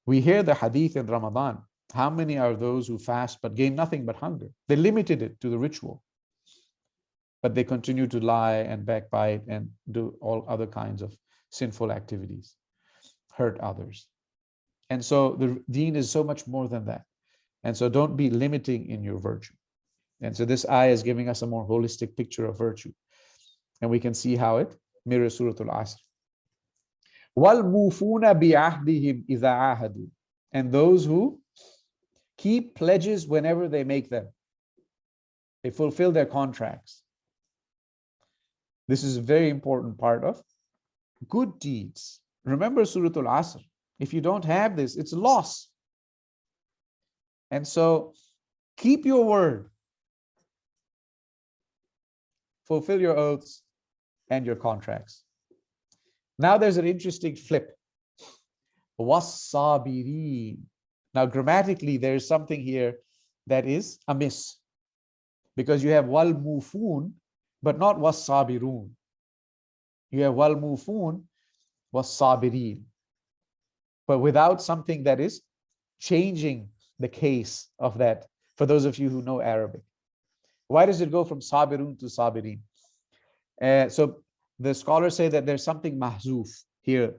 We hear the hadith in Ramadan. How many are those who fast but gain nothing but hunger? They limited it to the ritual, but they continue to lie and backbite and do all other kinds of sinful activities, hurt others. And so the deen is so much more than that. And so don't be limiting in your virtue. And so this ayah is giving us a more holistic picture of virtue. And we can see how it mirrors Surah Al Asr. وَالْمُوفُونَ بِعَهْدِهِمْ إِذَا عَاهَدُوا. And those who keep pledges whenever they make them. They fulfill their contracts. This is a very important part of good deeds. Remember Surah Al Asr. If you don't have this, it's a loss. And so keep your word. Fulfill your oaths and your contracts. Now there's an interesting flip. Was-sabirin. Now grammatically there's something here that is amiss. Because you have wal-mufun, but not was-sabirun. You have wal-mufun, was-sabirin. But without something that is changing the case of that, for those of you who know Arabic. Why does it go from sabirun to sabirin? So the scholars say that there's something mahzuf here.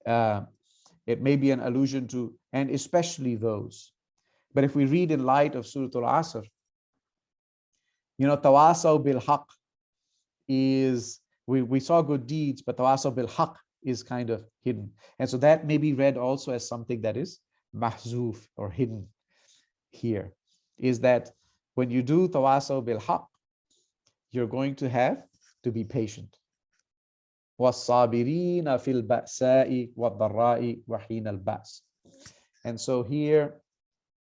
It may be an allusion to, and especially those. But if we read in light of Surah Al Asr, tawasaw bil haq is, we saw good deeds, but tawasaw bil haq is kind of hidden. And so that may be read also as something that is mahzuf or hidden here, is that when you do tawasaw bil haq, you're going to have to be patient. وَالصَّابِرِينَ فِي الْبَأْسَاءِ وَالضَّرَّاءِ وَحِينَ الْبَأْسِ. And so here,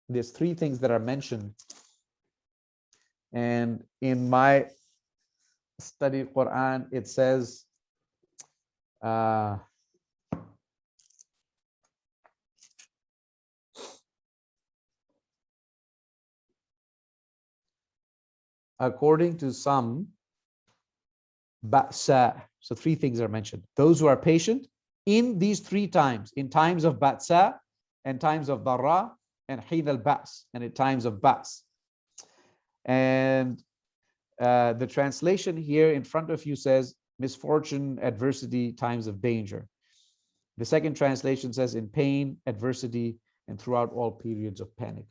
there's three things that are mentioned. And in my study Quran, it says, according to some, ba'sa. So three things are mentioned. Those who are patient in these three times, in times of ba'sa, and times of darra, and heen al-ba's, and in times of ba's. And the translation here in front of you says misfortune, adversity, times of danger. The second translation says in pain, adversity, and throughout all periods of panic.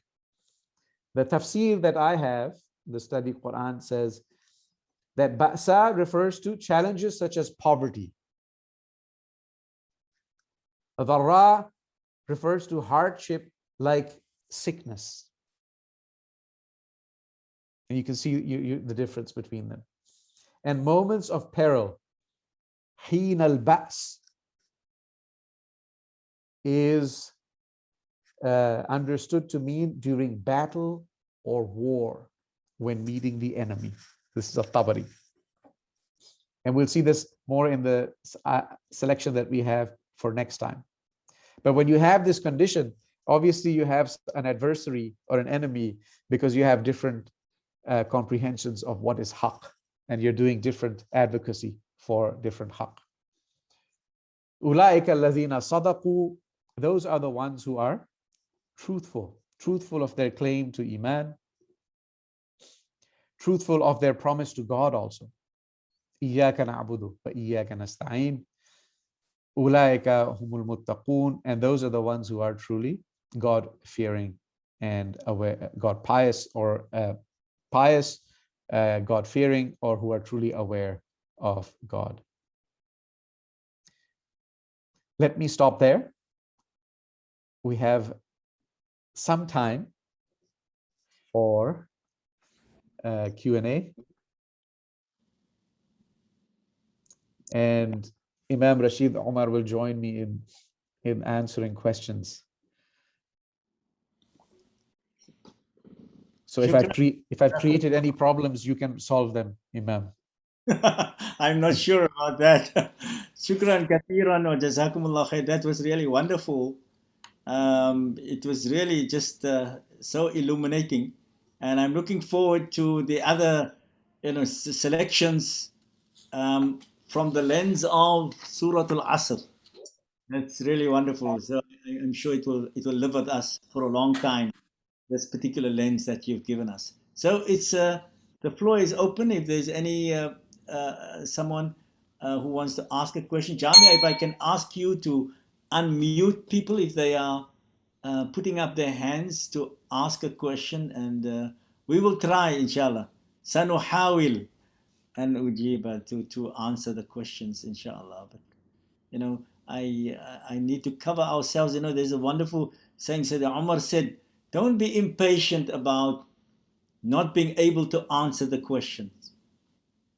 The tafsir that I have, the study Quran, says that ba'sa refers to challenges such as poverty. Dharra refers to hardship like sickness. And you can see the difference between them. And moments of peril, heen al-ba's, is understood to mean during battle or war, when meeting the enemy. This is a Tabari. And we'll see this more in the selection that we have for next time. But when you have this condition, obviously you have an adversary or an enemy because you have different comprehensions of what is haqq, and you're doing different advocacy for different haqq. Ulaika alladhina sadaqu, those are the ones who are truthful of their claim to Iman, truthful of their promise to God also. Iyyaka na'budu wa iyyaka nasta'in. Ulaika humul muttaqun, and those are the ones who are truly God-fearing and aware, God-pious, or pious, God-fearing, or who are truly aware of God. Let me stop there. We have some time for Q&A. And Imam Rashied Omar will join me in answering questions. So if I've created any problems, you can solve them, Imam. I'm not sure about that. Shukran kathiran wa jazakumullah khair. That was really wonderful. It was really just so illuminating, and I'm looking forward to the other, selections from the lens of Surah Al Asr. That's really wonderful. So I'm sure it will live with us for a long time. This particular lens that you've given us. So it's the floor is open. If there's any someone who wants to ask a question, Jamia, if I can ask you to unmute people if they are putting up their hands to ask a question, and we will try, inshallah. Sanuhawil and ujiba to answer the questions, inshallah. But I need to cover ourselves. There's a wonderful saying. Said Omar said, "Don't be impatient about not being able to answer the questions.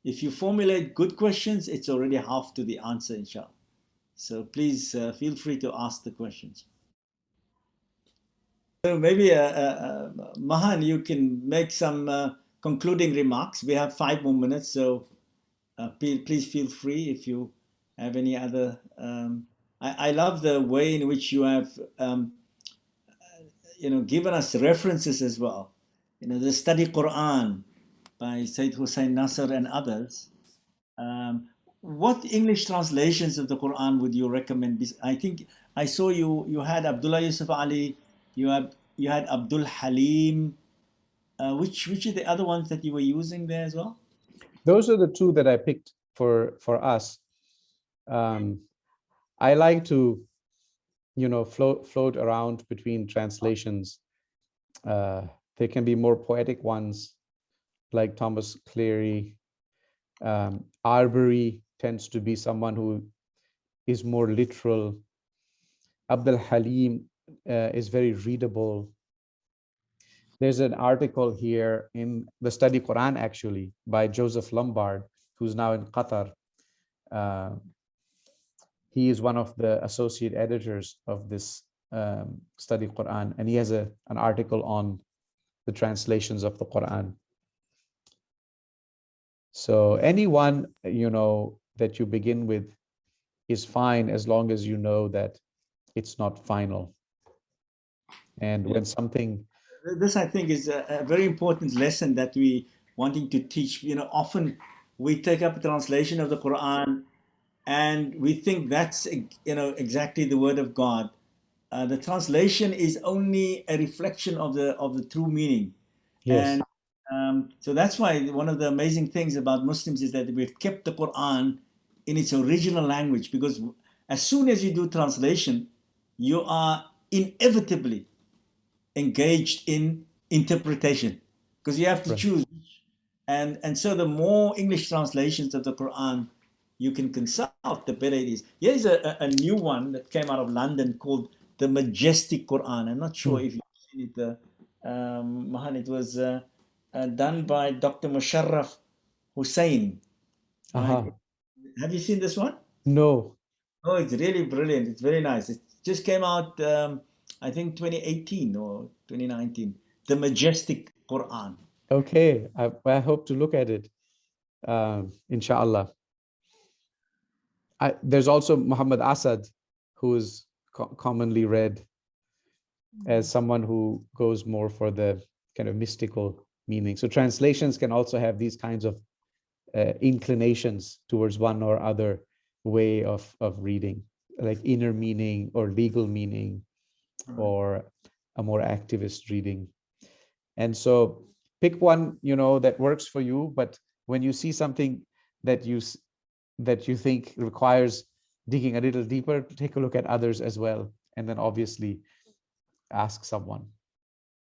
If you formulate good questions, it's already half to the answer, inshallah. So please feel free to ask the questions." So maybe Mahan, you can make some concluding remarks. We have 5 more minutes, so please feel free if you have any other. I love the way in which you have given us references as well. The Study Quran by Sayyid Hussein Nasr and others. What English translations of the Quran would you recommend? I think I saw you had Abdullah Yusuf Ali, you had Abdul Halim. Which are the other ones that you were using there as well? Those are the 2 that I picked for us. I like to float around between translations. There can be more poetic ones like Thomas Cleary. Arbery tends to be someone who is more literal. Abdul Halim is very readable. There's an article here in the Study Quran, actually, by Joseph Lombard, who's now in Qatar. He is one of the associate editors of this Study Quran, and he has an article on the translations of the Quran. So anyone that you begin with is fine, as long as you know that it's not final. And when something, this I think is a very important lesson that we wanting to teach. Often we take up a translation of the Quran and we think that's exactly the word of God. The translation is only a reflection of the true meaning. yes. And so that's why one of the amazing things about Muslims is that we've kept the Quran in its original language, because as soon as you do translation, you are inevitably engaged in interpretation, because you have to choose. And so the more English translations of the Quran you can consult, the better it is. Here's a new one that came out of London called the Majestic Quran. I'm not sure if you've seen it, Mahan. It was done by Dr. Musharraf Hussain. Right? Have you seen this one? No. Oh, it's really brilliant. It's very nice. It just came out, I think 2018 or 2019. The Majestic Quran. Okay, I hope to look at it, inshallah. There's also Muhammad Asad, who is commonly read as someone who goes more for the kind of mystical meaning. So translations can also have these kinds of inclinations towards one or other way of reading, like inner meaning or legal meaning, or a more activist reading. And so pick one that works for you, but when you see something that you think requires digging a little deeper, take a look at others as well, and then obviously ask someone.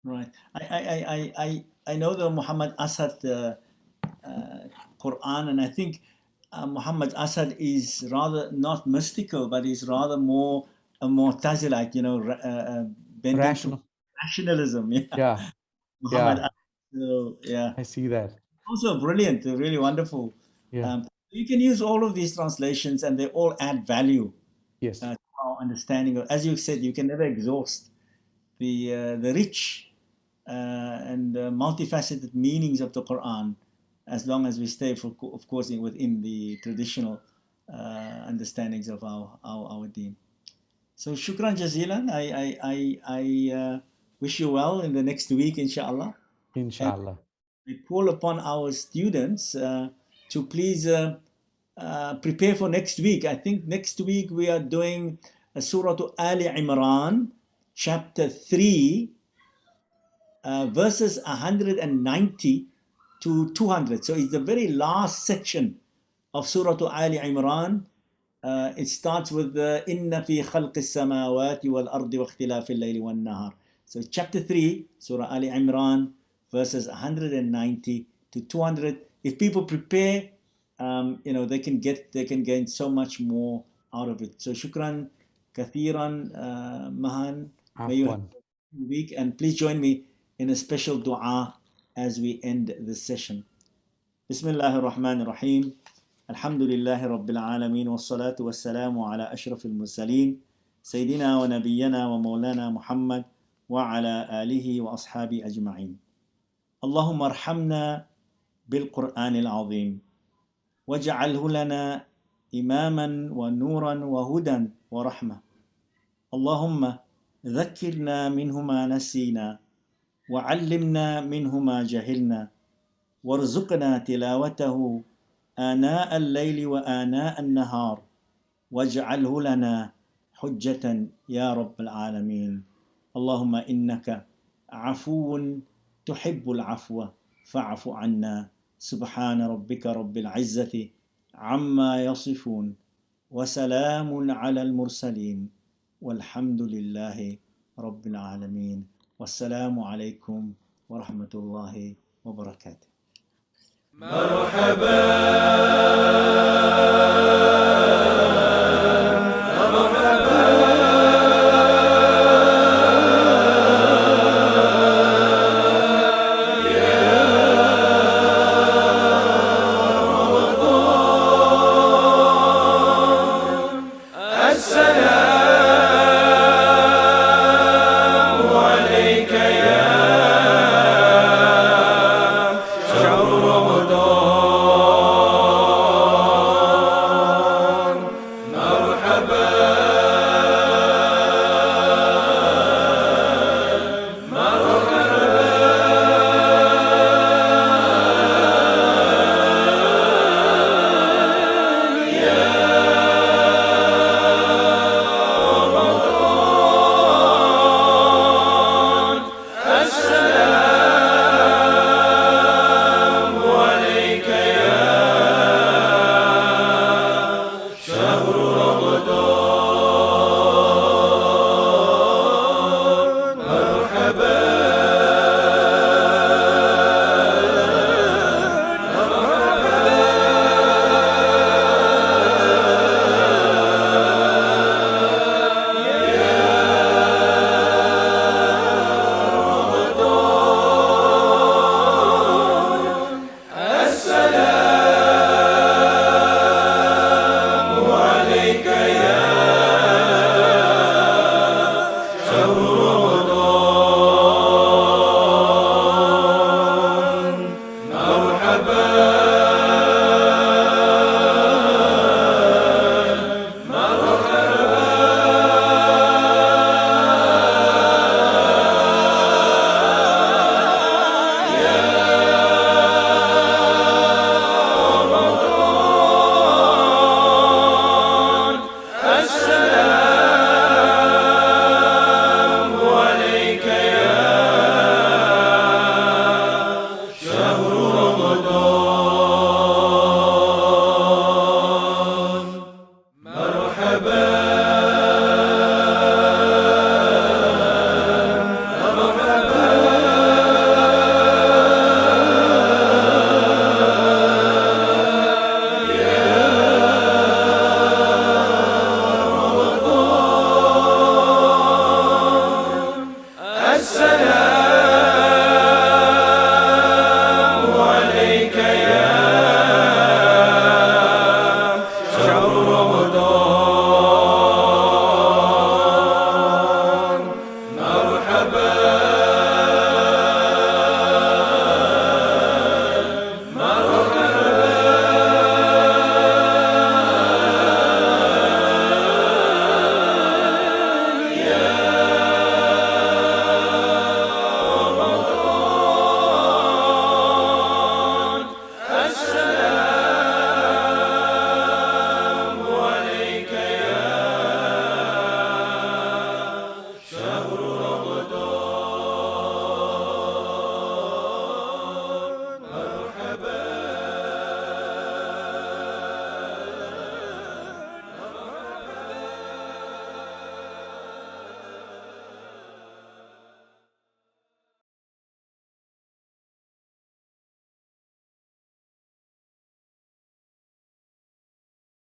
Right. I know the Muhammad Asad Quran, and I think Muhammad Asad is rather not mystical, but is rather more a Mu'tazilite, bending to rationalism. Yeah. Muhammad. Yeah, So, yeah, I see that. also brilliant, really wonderful. Yeah. You can use all of these translations, and they all add value Yes. to our understanding. As you said, you can never exhaust the rich and multifaceted meanings of the Quran, as long as we stay, of course, within the traditional understandings of our deen. So, shukran jazilan. I wish you well in the next week, inshallah. And Inshallah. I call upon our students to please prepare for next week. I think next week we are doing Surah Al Imran, chapter 3, verses 190 to 200. So it's the very last section of Surah Al Imran. It starts with Inna fi khalqis samawati wal ardi wa ikhtilafil layli wan nahar. So chapter 3, Surah Al Imran, verses 190 to 200. If people prepare, they can gain so much more out of it. So shukran kathiran, Mahan. May you have Afwan. a good week, and please join me in a special dua as we end this session. Bismillah ar-Rahman ar-Rahim. Alhamdulillahi Rabbil Alameen. Wassalatu wassalamu ala ashrafil mursaleen. Sayyidina wa nabiyyana wa maulana Muhammad wa ala alihi wa ashabi ajma'in. Allahumma arhamna bil Qur'anil azim. Waj'alhu lana imaman wa nuran wa hudan wa rahmah. Allahumma dhakkirna minhu ma nasina. وعلمنا منه ما جهلنا وارزقنا تلاوته آناء الليل وآناء النهار واجعله لنا حجة يا رب العالمين. اللهم إنك عفو تحب العفو فاعف عنا. سبحان ربك رب العزة عما يصفون وسلام على المرسلين والحمد لله رب العالمين. والسلام عليكم ورحمة الله وبركاته. مرحبا